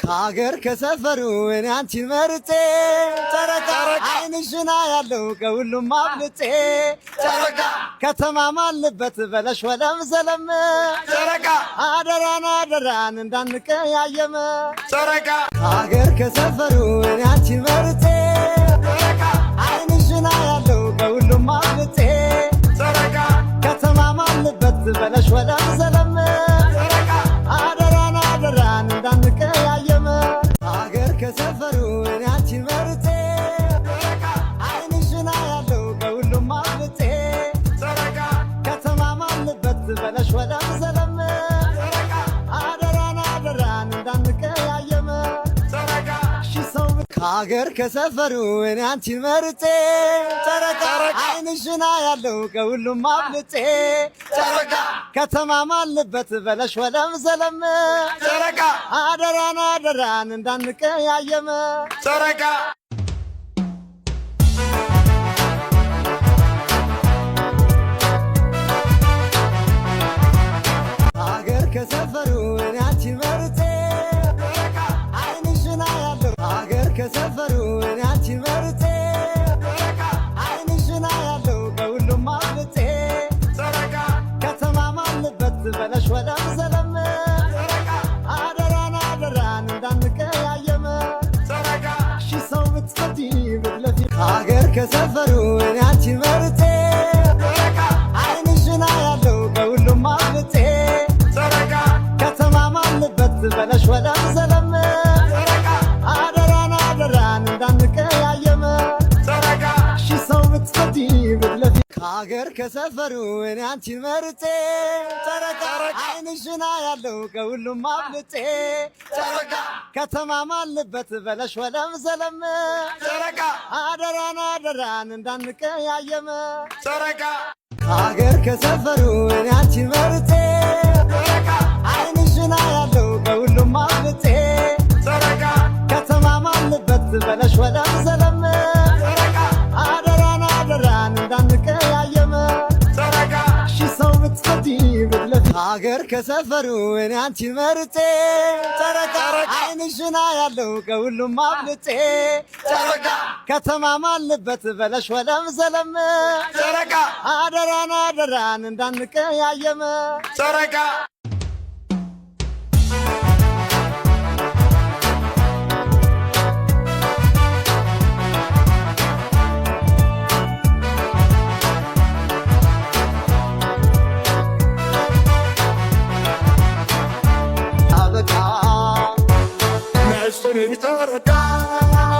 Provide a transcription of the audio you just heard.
ከሀገር ከሰፈሩ እኔ አንቺን መርጬ ጨረቃ አይንሽና ያለው ከሁሉም አብልጬ ጨረቃ ከተማማልበት በለሽ ወለም ዘለም ጨረቃ አደራን አደራን እንዳንቀያየም ጨረቃ ከሀገር ከሰፈሩ እኔ አንቺን መርጬ ጨረቃ አይንሽና ያለው ከሁሉም አብልጬ ጨረቃ ከተማማልበት በለሽ ወለም ዘለም ከሰፈሩ እኔ አንቺን መርጬ አይንሽና ያለው ከሁሉም አብልጬ ከተማማልበት በለሽ ወለም ዘለም አደራን አደራን እንዳንቀያየም ሺ ሰው ከሀገር ከሰፈሩ እኔ አንቺን መርጬ ጨረቃ አይንሽና ያለው ከሁሉም አብልጬ ከተማማልበት በለሽ ወለም ዘለም ጨረቃ አደራን አደራን እንዳንቀያየም ጨረቃ ሀገር ከሰፈሩ እኔ አንቺን መርጬ አይንሽና ያለው ሀገር ከሰፈሩ እኔ አንቺን መርጬ አይንሽና ያለው ከሁሉም አብልጬ ከተማማልበት በለሽ ወለም ዘለም አደራን አደራን እንዳንቀያየም ሺ ሰው ብትፈቲ ብትለፊ ሀገር ከሰፈሩ እኔ አንቺን መርጬ አይንሽና ያለው ከሁሉም አብልጬ ከተማማልበት በለሽ ወለም ዘለም አደራን አደራን እንዳንቀያየም ሺ ሰው ብትፈቲ ብትለፊ ከሀገር ከሰፈሩ እኔ አንቺን መርጬ ጨረቃ አይንሽና ያለው ከሁሉም አብልጬ ጨረቃ ከተማማልበት በለሽ ወለም ዘለም ጨረቃ አደራን አደራን እንዳንቀያየም ጨረቃ ከሀገር ከሰፈሩ እኔ አንቺን መርጬ ጨረቃ አይንሽና ያለው ከሁሉም አብልጬ ጨረቃ ከተማማልበት በለሽ ወለም ዘለም አደራን አደራን እንዳንቀያየም ጨረቃ ሺ ሰው ብትፈቲ ብትለፊ ሀገር ከሰፈሩ እኔ አንቺን መርጬ ጨረቃ አይንሽና ያለው ከሁሉም አብልጬ ጨረቃ ከተማማልበት በለሽ ወለም ዘለም ጨረቃ አደራን አደራን እንዳንቀያየም ጨረቃ Let's